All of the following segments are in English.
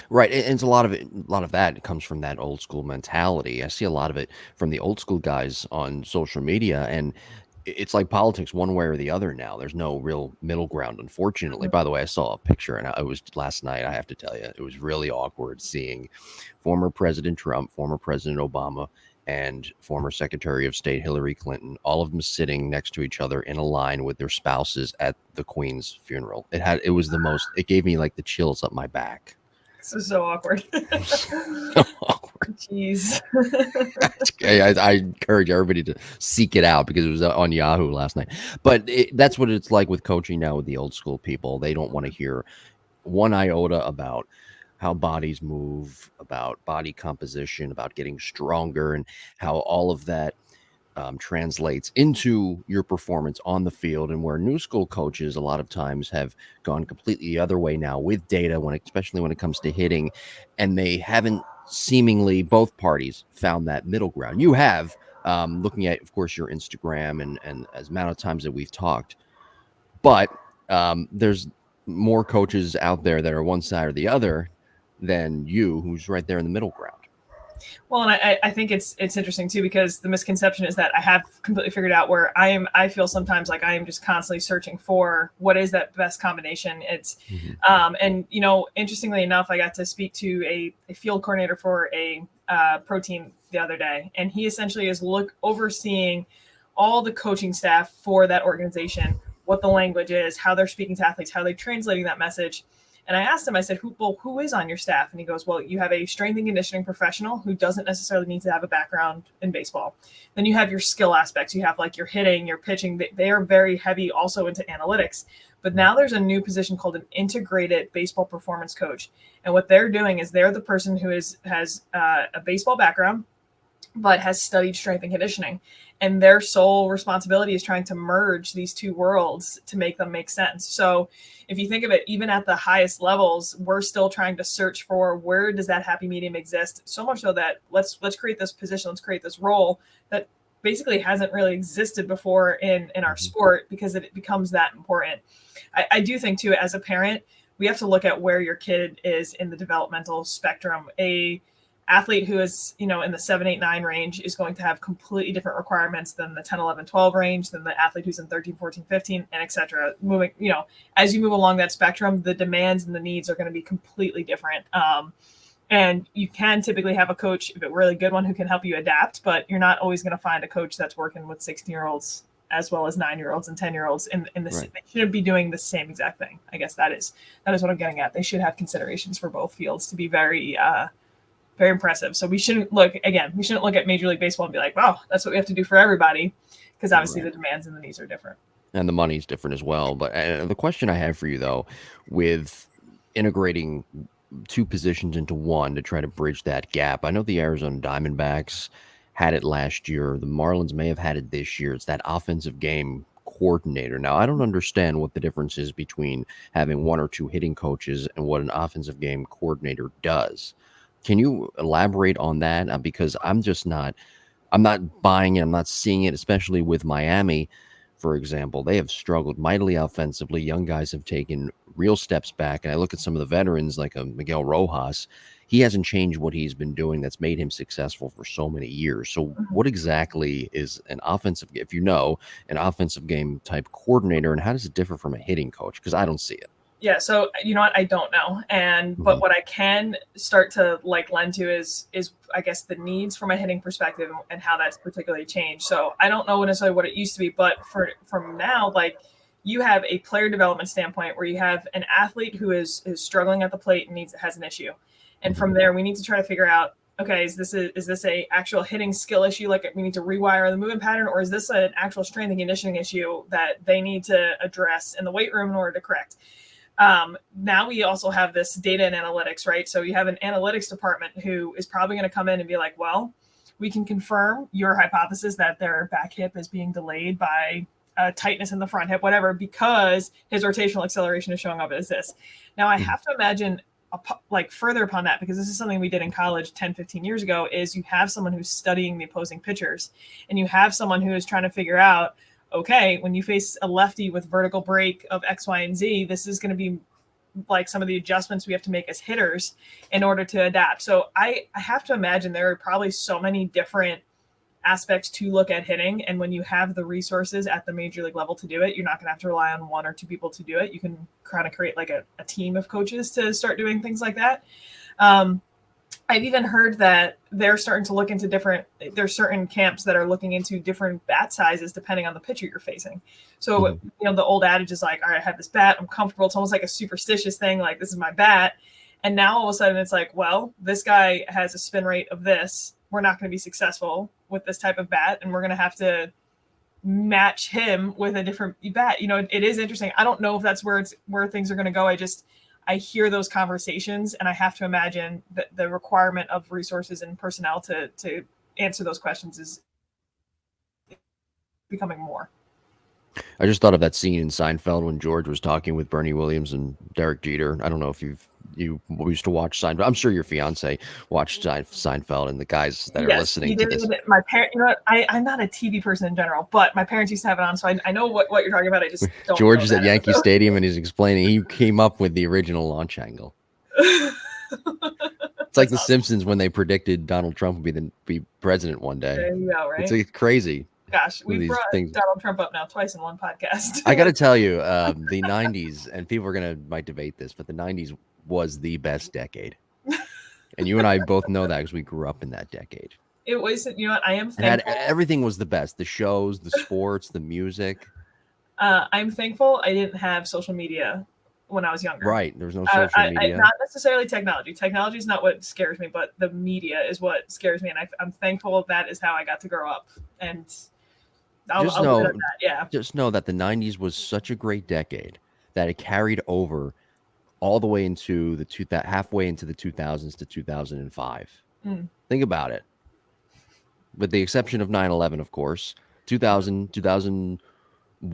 Right, and it's a lot of that comes from that old school mentality. I see a lot of it from the old school guys on social media, and it's like politics one way or the other now. There's no real middle ground, unfortunately. By the way, I saw a picture, and it was last night. I have to tell you, it was really awkward seeing former President Trump, former President Obama, and former Secretary of State Hillary Clinton, all of them sitting next to each other in a line with their spouses at the Queen's funeral. It was the most. It gave me like the chills up my back. This is so awkward. So awkward. Jeez. I encourage everybody to seek it out because it was on Yahoo last night. But that's what it's like with coaching now with the old school people. They don't want to hear one iota about how bodies move, about body composition, about getting stronger, and how all of that translates into your performance on the field. And where new school coaches a lot of times have gone completely the other way now with data, especially when it comes to hitting, and they haven't seemingly both parties found that middle ground. You have, looking at, of course, your Instagram and as amount of times that we've talked, but there's more coaches out there that are one side or the other than you, who's right there in the middle ground. Well, and I think it's interesting too, because the misconception is that I have completely figured out where I feel sometimes like I am just constantly searching for what is that best combination. It's and interestingly enough, I got to speak to a field coordinator for a pro team the other day, and he essentially is overseeing all the coaching staff for that organization, what the language is, how they're speaking to athletes, how they're translating that message. And I asked him, I said, who is on your staff? And he goes, well, you have a strength and conditioning professional who doesn't necessarily need to have a background in baseball. Then you have your skill aspects. You have like your hitting, your pitching. They are very heavy also into analytics. But now there's a new position called an integrated baseball performance coach. And what they're doing is they're the person who has a baseball background, but has studied strength and conditioning. And their sole responsibility is trying to merge these two worlds to make them make sense. So if you think of it, even at the highest levels, we're still trying to search for where does that happy medium exist? So much so that let's create this position, let's create this role that basically hasn't really existed before in our sport, because it becomes that important. I do think too, as a parent, we have to look at where your kid is in the developmental spectrum. A athlete who is, in the 7, 8, 9 range is going to have completely different requirements than the 10, 11, 12 range, than the athlete who's in 13, 14, 15, and et cetera. Moving, as you move along that spectrum, the demands and the needs are going to be completely different. And you can typically have a coach, if a really good one, who can help you adapt, but you're not always going to find a coach that's working with 16-year-olds as well as 9-year-olds and 10-year-olds in this. Right. They shouldn't be doing the same exact thing. I guess that is what I'm getting at. They should have considerations for both fields to be very impressive. So we shouldn't look at Major League Baseball and be like, wow, that's what we have to do for everybody, because obviously the demands and the needs are different. And the money's different as well. But the question I have for you, though, with integrating two positions into one to try to bridge that gap, I know the Arizona Diamondbacks had it last year. The Marlins may have had it this year. It's that offensive game coordinator. Now, I don't understand what the difference is between having one or two hitting coaches and what an offensive game coordinator does. Can you elaborate on that? Because I'm not buying it. I'm not seeing it, especially with Miami, for example. They have struggled mightily offensively. Young guys have taken real steps back. And I look at some of the veterans like a Miguel Rojas. He hasn't changed what he's been doing that's made him successful for so many years. So what exactly is an offensive game type coordinator, and how does it differ from a hitting coach? Because I don't see it. Yeah, so you know what, I don't know, but what I can start to lend to is I guess the needs from a hitting perspective and how that's particularly changed. So I don't know necessarily what it used to be, but from now, you have a player development standpoint where you have an athlete who is struggling at the plate and has an issue, and from there we need to try to figure out, okay, is this a actual hitting skill issue, like we need to rewire the movement pattern, or is this an actual strength and conditioning issue that they need to address in the weight room in order to correct? Now we also have this data and analytics, right? So you have an analytics department who is probably going to come in and be like, well, we can confirm your hypothesis that their back hip is being delayed by tightness in the front hip, whatever, because his rotational acceleration is showing up as this. Now I have to imagine further upon that, because this is something we did in college 10, 15 years ago, is you have someone who's studying the opposing pitchers, and you have someone who is trying to figure out, okay, when you face a lefty with vertical break of X, Y, and Z, this is going to be like some of the adjustments we have to make as hitters in order to adapt. So I have to imagine there are probably so many different aspects to look at hitting. And when you have the resources at the major league level to do it, you're not going to have to rely on one or two people to do it. You can kind of create like a team of coaches to start doing things like that. I've even heard that they're starting to look into there's certain camps that are looking into different bat sizes depending on the pitcher you're facing. So, the old adage is like, all right, I have this bat, I'm comfortable. It's almost like a superstitious thing. Like, this is my bat. And now all of a sudden it's like, well, this guy has a spin rate of this. We're not going to be successful with this type of bat. And we're going to have to match him with a different bat. It is interesting. I don't know if that's where things are going to go. I hear those conversations, and I have to imagine that the requirement of resources and personnel to answer those questions is becoming more. I just thought of that scene in Seinfeld when George was talking with Bernie Williams and Derek Jeter. I don't know if you used to watch Seinfeld. I'm sure your fiance watched Seinfeld, and the guys that are listening to this. My parent, I'm not a TV person in general, but my parents used to have it on, so I know what you're talking about. I just don't. George is at Yankee Stadium, and he's explaining. He came up with the original launch angle. It's like The Simpsons when they predicted Donald Trump would be president one day. There you go, right? It's crazy. Gosh, we've brought Donald Trump up now twice in one podcast. I got to tell you, the 90s, and people might debate this, but the 90s was the best decade. And you and I both know that because we grew up in that decade. It was, I am thankful. Everything was the best. The shows, the sports, the music. I'm thankful I didn't have social media when I was younger. Right. There was no social media. Not necessarily technology. Technology is not what scares me, but the media is what scares me. And I'm thankful that is how I got to grow up. And just know that the 90s was such a great decade that it carried over all the way into halfway into the 2000s to 2005. Think about it. With the exception of 9/11, of course, 2000,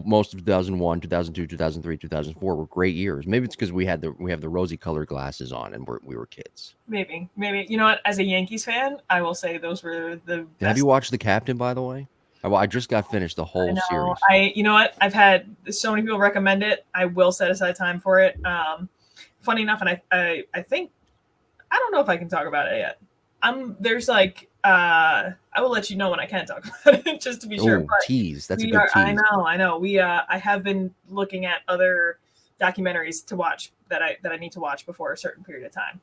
most of 2001, 2002, 2003, 2004 were great years. Maybe it's because we have the rosy colored glasses on and we were kids. Maybe. You know what? As a Yankees fan, I will say those were the best. Have you watched The Captain, by the way? I just got finished the whole series. You know what? I've had so many people recommend it. I will set aside time for it. Funny enough, and I think, I don't know if I can talk about it yet. I will let you know when I can talk about it, just to be sure. But tease. That's a good tease. I know. I have been looking at other documentaries to watch that I need to watch before a certain period of time.